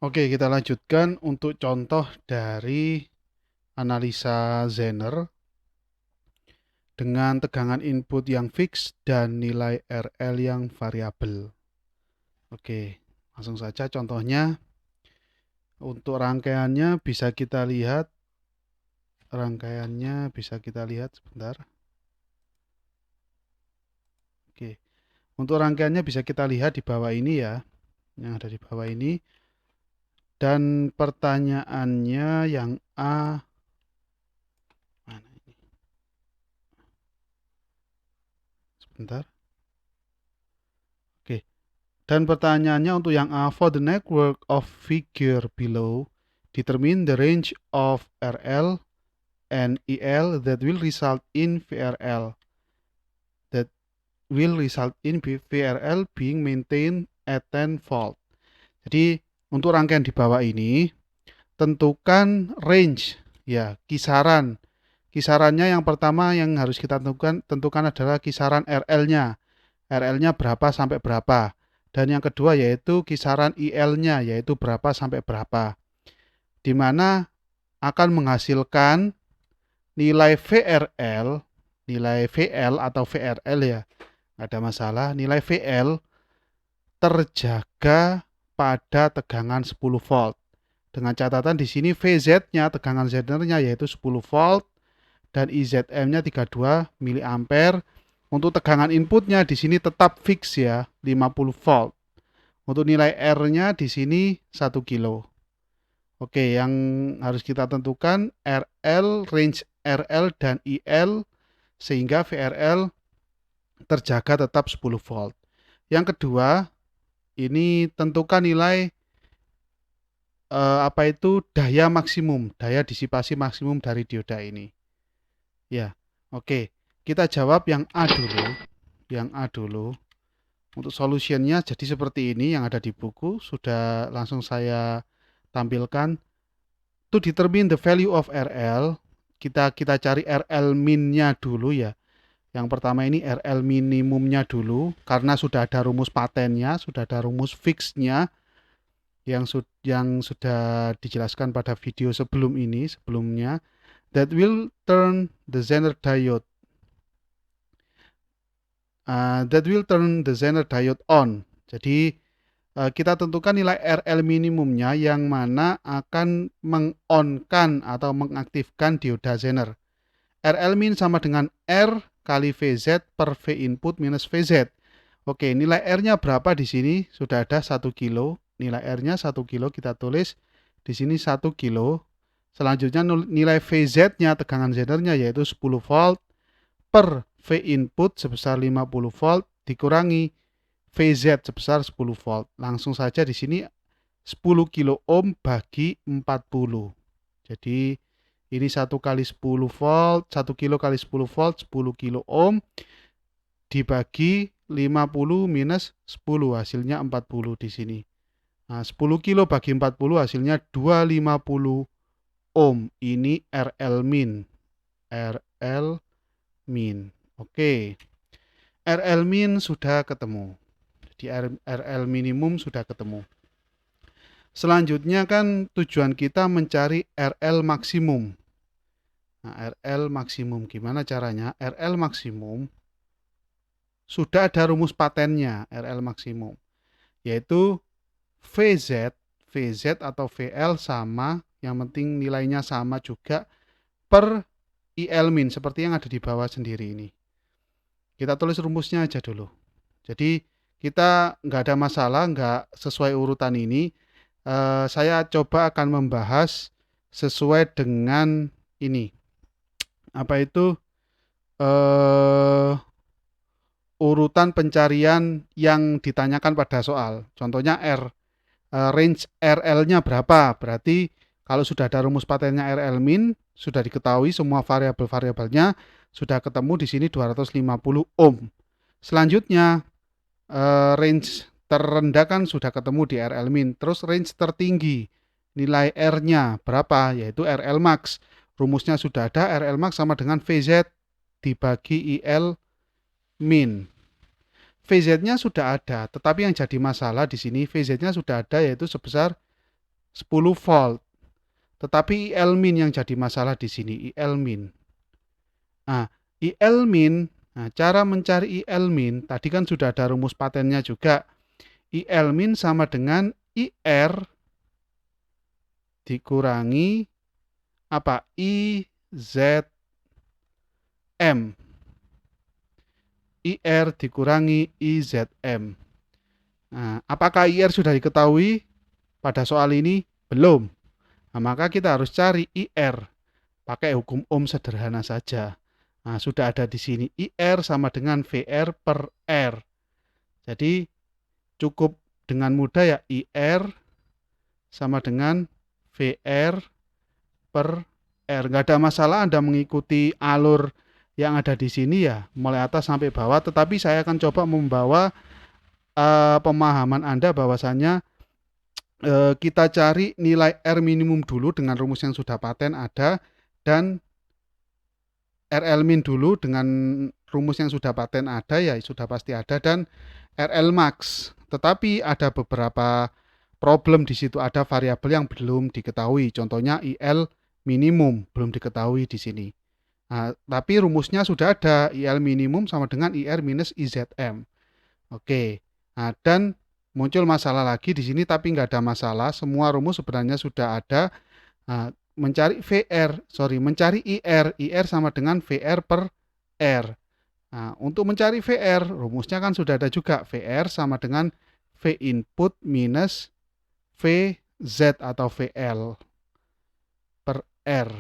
Oke, kita lanjutkan untuk contoh dari analisa Zener dengan tegangan input yang fix dan nilai RL yang variabel. Oke, langsung saja contohnya. Untuk rangkaiannya bisa kita lihat sebentar. Oke, untuk rangkaiannya bisa kita lihat di bawah ini ya, yang ada di bawah ini. Dan pertanyaannya yang A, mana ini? Sebentar. Oke, dan pertanyaannya untuk yang A, for the network of figure below, determine the range of RL and EL that will result in VRL being maintained at 10 volt. Jadi untuk rangkaian di bawah ini tentukan range, ya, kisaran. Kisarannya yang pertama yang harus kita tentukan adalah kisaran RL-nya. RL-nya berapa sampai berapa. Dan yang kedua yaitu kisaran IL-nya, yaitu berapa sampai berapa. Di mana akan menghasilkan nilai VRL, nilai VL atau VRL ya, nggak ada masalah. Nilai VL terjaga pada tegangan 10 volt. Dengan catatan di sini VZ-nya, tegangan Zener-nya yaitu 10 volt dan IZM-nya 32 mA. Untuk tegangan inputnya di sini tetap fix ya, 50 volt. Untuk nilai R-nya di sini 1 kilo. Oke, yang harus kita tentukan RL, range RL dan IL sehingga VRL terjaga tetap 10 volt. Yang kedua, ini tentukan nilai daya maksimum, daya disipasi maksimum dari dioda ini. Ya, oke. Kita jawab yang A dulu. Yang A dulu. Untuk solusinya jadi seperti ini yang ada di buku, sudah langsung saya tampilkan. To determine the value of RL, kita cari RL min-nya dulu ya. Yang pertama ini RL minimumnya dulu, karena sudah ada rumus patennya, sudah ada rumus fixnya yang sudah dijelaskan pada video sebelumnya. That will turn the Zener diode on. Jadi kita tentukan nilai RL minimumnya yang mana akan meng-on-kan atau mengaktifkan dioda Zener. RL min sama dengan R kali VZ per V input minus VZ. Oke, nilai R-nya berapa di sini? Sudah ada 1 kilo. Nilai R-nya 1 kilo kita tulis di sini 1 kilo. Selanjutnya nilai VZ-nya, tegangan Zener-nya yaitu 10 volt per V input sebesar 50 volt dikurangi VZ sebesar 10 volt. Langsung saja di sini 10 kilo ohm bagi 40. Jadi ini 1 kali 10 volt, 1 kilo kali 10 volt, 10 kilo ohm dibagi 50 minus 10 hasilnya 40 di sini. Nah, 10 kilo bagi 40 hasilnya 250 ohm. Ini RL min. RL min. Oke. RL min sudah ketemu. Jadi RL minimum sudah ketemu. Selanjutnya kan tujuan kita mencari RL maksimum. Nah, RL maksimum gimana caranya? RL maksimum sudah ada rumus patennya RL maksimum, yaitu VZ atau VL sama, yang penting nilainya sama juga, per IL min seperti yang ada di bawah sendiri ini. Kita tulis rumusnya aja dulu. Jadi kita nggak ada masalah, nggak sesuai urutan ini. Saya coba akan membahas sesuai dengan ini. Apa itu? Urutan pencarian yang ditanyakan pada soal. Contohnya range RL-nya berapa? Berarti kalau sudah ada rumus patennya RL min, sudah diketahui semua variabel-variabelnya, sudah ketemu di sini 250 ohm. Selanjutnya range terendah kan sudah ketemu di RL min. Terus range tertinggi, nilai R-nya berapa? Yaitu RL max. Rumusnya sudah ada, RL max sama dengan VZ dibagi IL min. VZ-nya sudah ada, tetapi yang jadi masalah di sini VZ-nya sudah ada yaitu sebesar 10 volt. Tetapi IL min yang jadi masalah di sini, IL min. Nah, IL min, nah, cara mencari IL min, tadi kan sudah ada rumus patennya juga. IL min sama dengan IR dikurangi apa? IZM. IR dikurangi IZM. Nah, apakah IR sudah diketahui pada soal ini? Belum. Nah, maka kita harus cari IR. Pakai hukum Ohm sederhana saja. Nah, sudah ada di sini IR sama dengan VR per R. Jadi cukup dengan mudah ya, IR sama dengan VR per R. Nggak ada masalah Anda mengikuti alur yang ada di sini ya, mulai atas sampai bawah. Tetapi saya akan coba membawa pemahaman Anda bahwasanya kita cari nilai R minimum dulu dengan rumus yang sudah paten ada, dan RL min dulu dengan rumus yang sudah paten ada ya, sudah pasti ada, dan RL max. Tetapi ada beberapa problem di situ, ada variabel yang belum diketahui. Contohnya IL minimum belum diketahui di sini. Nah, tapi rumusnya sudah ada, IL minimum sama dengan IR minus IZM. Oke. Nah, dan muncul masalah lagi di sini, tapi nggak ada masalah. Semua rumus sebenarnya sudah ada. Nah, mencari IR sama dengan VR per R. Nah, untuk mencari VR, rumusnya kan sudah ada juga. VR sama dengan V input minus VZ atau VL per R.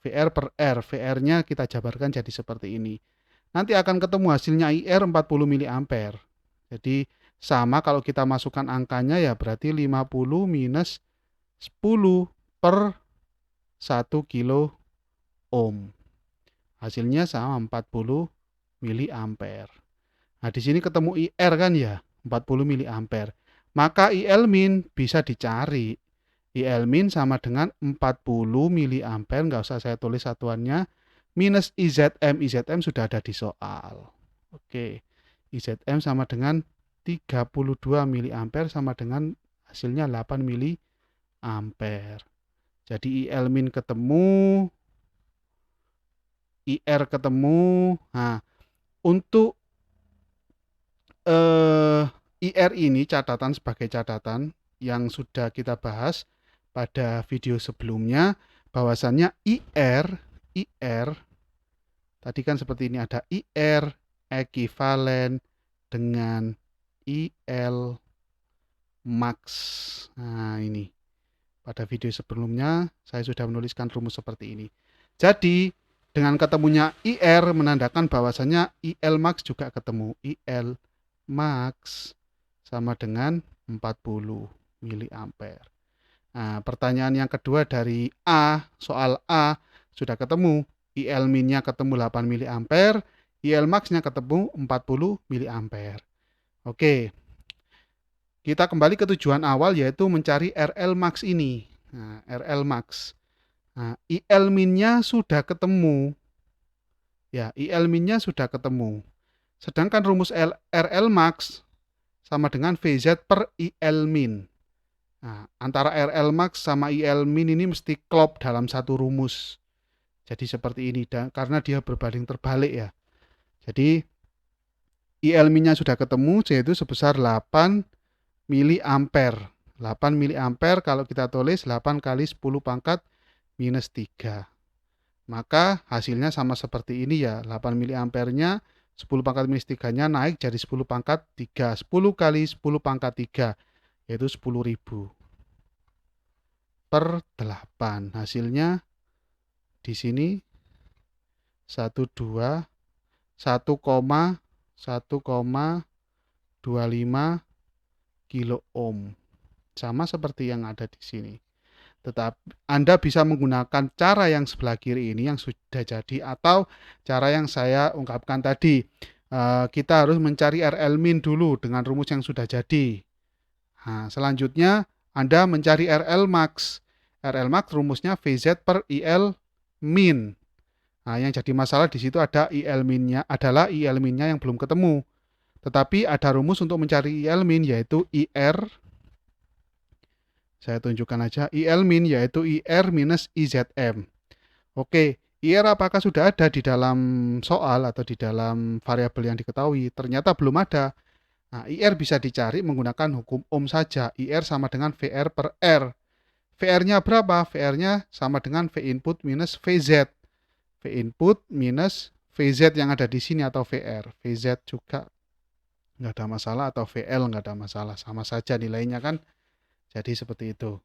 VR per R. VR-nya kita jabarkan jadi seperti ini. Nanti akan ketemu hasilnya IR 40 mA. Jadi sama kalau kita masukkan angkanya ya berarti 50 minus 10 per 1 kilo ohm. Hasilnya sama 40 miliampere. Nah, di sini ketemu IR kan ya, 40 miliampere. Maka IL min bisa dicari. IL min sama dengan 40 miliampere, nggak usah saya tulis satuannya, minus IZM. IZM sudah ada di soal. Oke. IZM sama dengan 32 miliampere sama dengan hasilnya 8 miliampere. Jadi IL min ketemu, IR ketemu. Nah, untuk IR ini sebagai catatan yang sudah kita bahas pada video sebelumnya, bahwasannya IR tadi kan seperti ini, ada IR ekuivalen dengan IL max. Nah, ini pada video sebelumnya saya sudah menuliskan rumus seperti ini. Jadi dengan ketemunya IR menandakan bahwasannya IL max juga ketemu. IL max sama dengan 40 miliampere. Nah, pertanyaan yang kedua dari soal A sudah ketemu. IL min-nya ketemu 8 miliampere, IL max-nya ketemu 40 miliampere. Oke. Kita kembali ke tujuan awal, yaitu mencari RL max ini. Nah, RL max. Nah, IL min-nya sudah ketemu. Ya, IL min-nya sudah ketemu. Sedangkan rumus RL max sama dengan VZ per IL min. Nah, antara RL max sama IL min ini mesti klop dalam satu rumus. Jadi seperti ini, karena dia berbanding terbalik ya. Jadi IL min-nya sudah ketemu, yaitu sebesar 8 miliampere. 8 miliampere kalau kita tulis 8 kali 10 pangkat minus 3. Maka hasilnya sama seperti ini ya. 8 miliampernya 10 pangkat minus 3-nya naik jadi 10 pangkat 3. 10 kali 10 pangkat 3 yaitu 10.000 per 8. Hasilnya di sini 1,25 kilo ohm. Sama seperti yang ada di sini. Tetapi Anda bisa menggunakan cara yang sebelah kiri ini yang sudah jadi, atau cara yang saya ungkapkan tadi. Kita harus mencari RL min dulu dengan rumus yang sudah jadi. Nah, selanjutnya Anda mencari RL max. RL max rumusnya VZ per IL min. Nah, yang jadi masalah di situ ada IL min-nya, adalah IL min-nya yang belum ketemu. Tetapi ada rumus untuk mencari IL min, yaitu IR Saya tunjukkan aja IL min yaitu IR minus IZM. Oke, IR apakah sudah ada di dalam soal atau di dalam variabel yang diketahui? Ternyata belum ada. Nah, IR bisa dicari menggunakan hukum Ohm saja. IR sama dengan VR per R. VR-nya berapa? VR-nya sama dengan V input minus VZ. V input minus VZ yang ada di sini atau VR. VZ juga nggak ada masalah atau VL nggak ada masalah. Sama saja nilainya kan. Jadi seperti itu.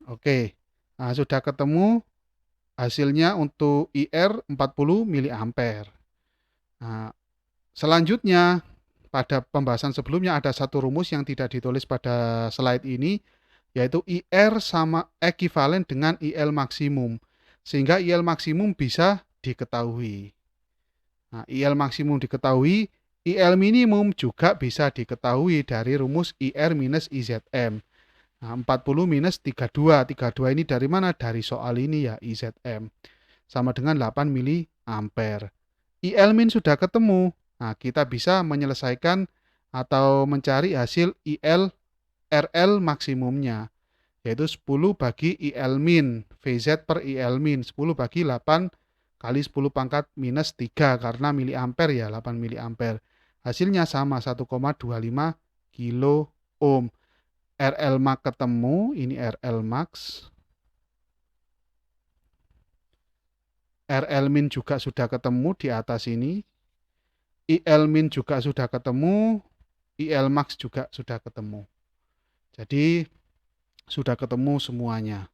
Oke, nah, sudah ketemu hasilnya untuk IR 40 mA. Nah, selanjutnya pada pembahasan sebelumnya ada satu rumus yang tidak ditulis pada slide ini, yaitu IR sama ekuivalen dengan IL maksimum. Sehingga IL maksimum bisa diketahui. Nah, IL maksimum diketahui, IL minimum juga bisa diketahui dari rumus IR minus IZM. Nah, 40 minus 32. 32 ini dari mana? Dari soal ini ya, IZM. Sama dengan 8 mili ampere. IL min sudah ketemu. Nah, kita bisa menyelesaikan atau mencari hasil IL RL maksimumnya, yaitu 10 bagi IL min, VZ per IL min, 10 bagi 8 kali 10 pangkat minus 3, karena miliampere ya, 8 miliampere. Hasilnya sama, 1,25 kilo ohm. RL max ketemu, ini RL max. RL min juga sudah ketemu di atas ini. IL min juga sudah ketemu. IL max juga sudah ketemu. Jadi sudah ketemu semuanya.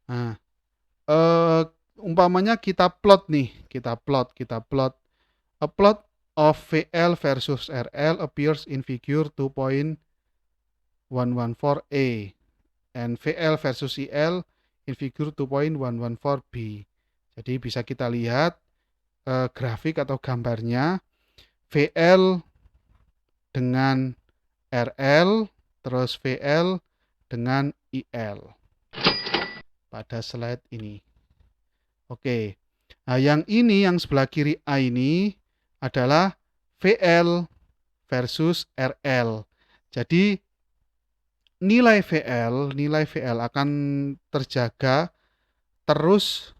Nah, umpamanya kita plot nih, kita plot. A plot of VL versus RL appears in figure 2.114A and VL versus IL in figure 2.114B. Jadi bisa kita lihat grafik atau gambarnya VL dengan RL terus VL dengan IL pada slide ini. Oke. Nah, yang ini yang sebelah kiri A ini adalah VL versus RL. Jadi nilai VL akan terjaga terus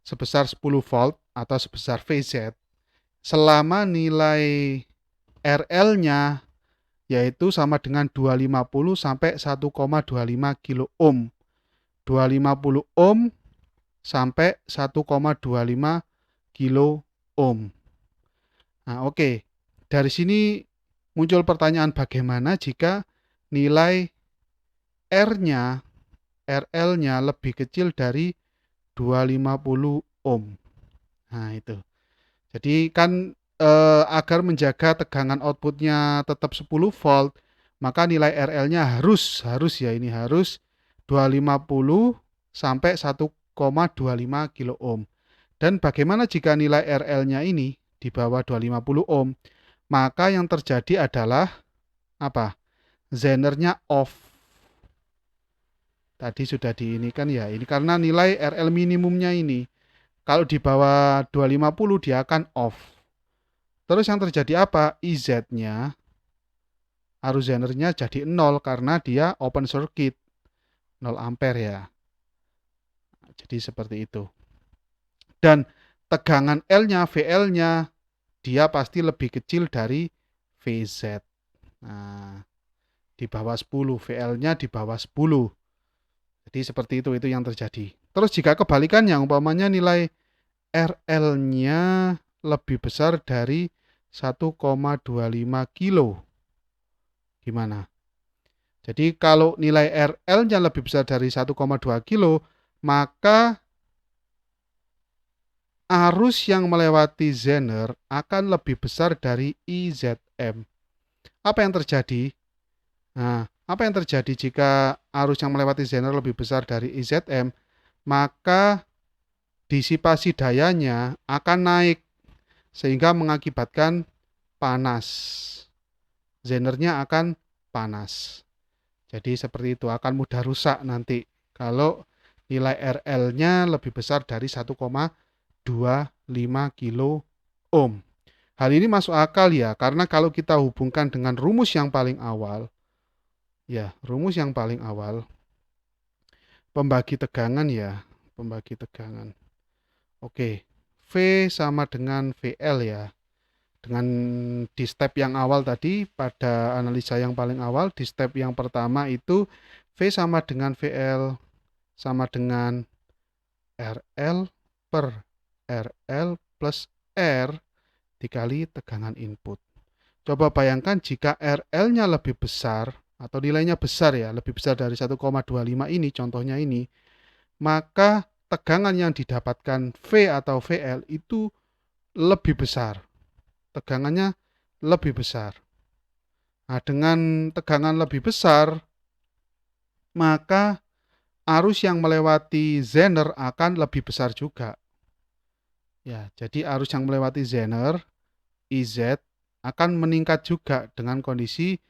sebesar 10 volt atau sebesar VZ selama nilai RL-nya yaitu sama dengan 250 sampai 1,25 kilo ohm. 250 ohm sampai 1,25 kilo ohm. Nah, oke. Dari sini muncul pertanyaan, bagaimana jika nilai R-nya, RL-nya lebih kecil dari 250 ohm. Nah, itu. Jadi kan agar menjaga tegangan outputnya tetap 10 volt, maka nilai RL-nya harus 250 sampai 1,25 kilo ohm. Dan bagaimana jika nilai RL-nya ini di bawah 250 ohm? Maka yang terjadi adalah apa? Zenernya off. Tadi sudah diinikan ya. Ini karena nilai RL minimumnya ini. Kalau di bawah 250 dia akan off. Terus yang terjadi apa? IZ-nya, arus zenernya jadi 0 karena dia open circuit. 0 ampere ya. Jadi seperti itu. Dan tegangan L-nya, VL-nya, dia pasti lebih kecil dari VZ. Nah, di bawah 10, VL-nya di bawah 10. Jadi seperti itu yang terjadi. Terus jika kebalikannya, umpamanya nilai RL-nya lebih besar dari 1,25 kilo. Gimana? Jadi kalau nilai RL-nya lebih besar dari 1,2 kilo, maka arus yang melewati zener akan lebih besar dari IZM. Apa yang terjadi? Nah, apa yang terjadi jika arus yang melewati zener lebih besar dari IZM? Maka disipasi dayanya akan naik sehingga mengakibatkan panas. Zenernya akan panas. Jadi seperti itu, akan mudah rusak nanti kalau nilai RL-nya lebih besar dari 1,25 kilo ohm. Hal ini masuk akal ya, karena kalau kita hubungkan dengan rumus yang paling awal, Ya, rumus yang paling awal, pembagi tegangan ya, pembagi tegangan. Oke, V sama dengan VL ya. Dengan di step yang awal tadi, pada analisa yang paling awal, di step yang pertama itu V sama dengan VL sama dengan RL per RL plus R dikali tegangan input. Coba bayangkan jika RL-nya lebih besar atau nilainya besar ya, lebih besar dari 1,25 ini, contohnya ini, maka tegangan yang didapatkan V atau VL itu lebih besar. Tegangannya lebih besar. Nah, dengan tegangan lebih besar, maka arus yang melewati zener akan lebih besar juga. Ya, jadi arus yang melewati zener IZ akan meningkat juga dengan kondisi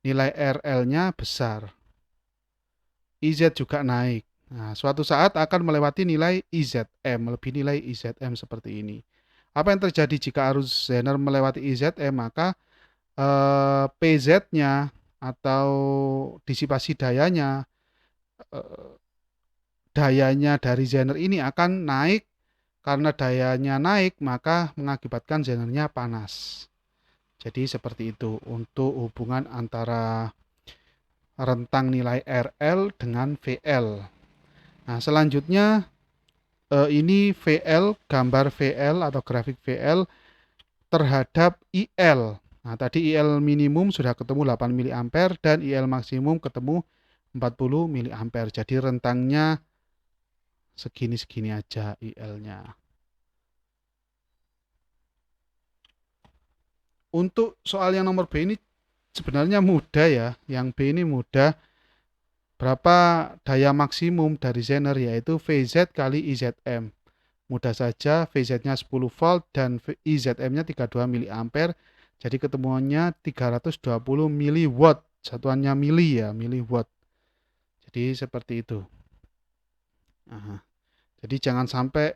nilai RL-nya besar. IZ juga naik. Nah, suatu saat akan melewati nilai IZM, lebih nilai IZM seperti ini. Apa yang terjadi jika arus zener melewati IZM? Maka PZ-nya atau disipasi dayanya, eh, dayanya dari zener ini akan naik. Karena dayanya naik, maka mengakibatkan zenernya panas. Jadi seperti itu untuk hubungan antara rentang nilai RL dengan VL. Nah, selanjutnya ini VL, gambar VL atau grafik VL terhadap IL. Nah, tadi IL minimum sudah ketemu 8 mA dan IL maksimum ketemu 40 mA. Jadi rentangnya segini-segini aja IL-nya. Untuk soal yang nomor B ini sebenarnya mudah ya. Yang B ini mudah. Berapa daya maksimum dari zener yaitu VZ kali IZM. Mudah saja, VZ-nya 10 volt dan IZM-nya 32 mA. Jadi ketemuannya 320 miliwatt. Satuannya mili ya, miliwatt. Jadi seperti itu. Aha. Jadi jangan sampai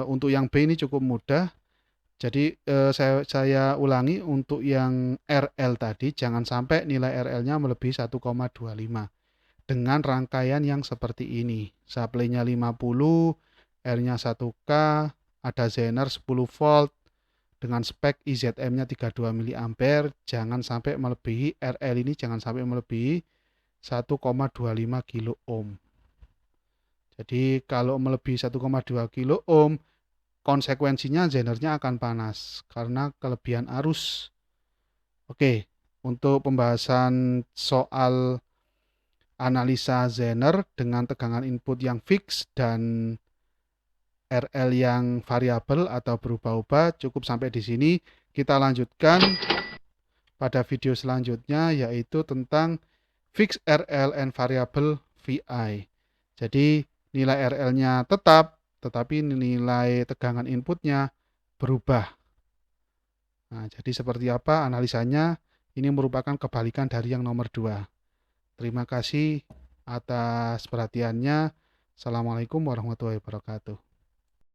untuk yang B ini cukup mudah. Jadi saya ulangi untuk yang RL tadi jangan sampai nilai RL-nya melebihi 1,25 dengan rangkaian yang seperti ini. Supply-nya 50, R-nya 1K, ada zener 10 volt dengan spek IZM-nya 32 mA, jangan sampai melebihi RL ini jangan sampai melebihi 1,25 kilo ohm. Jadi kalau melebihi 1,2 kilo ohm, konsekuensinya zenernya akan panas karena kelebihan arus. Oke, untuk pembahasan soal analisa zener dengan tegangan input yang fix dan RL yang variabel atau berubah-ubah cukup sampai di sini. Kita lanjutkan pada video selanjutnya yaitu tentang fix RL and variable VI. Jadi nilai RL-nya tetap, tetapi nilai tegangan inputnya berubah. Nah, jadi seperti apa analisanya? Ini merupakan kebalikan dari yang nomor 2. Terima kasih atas perhatiannya. Assalamualaikum warahmatullahi wabarakatuh.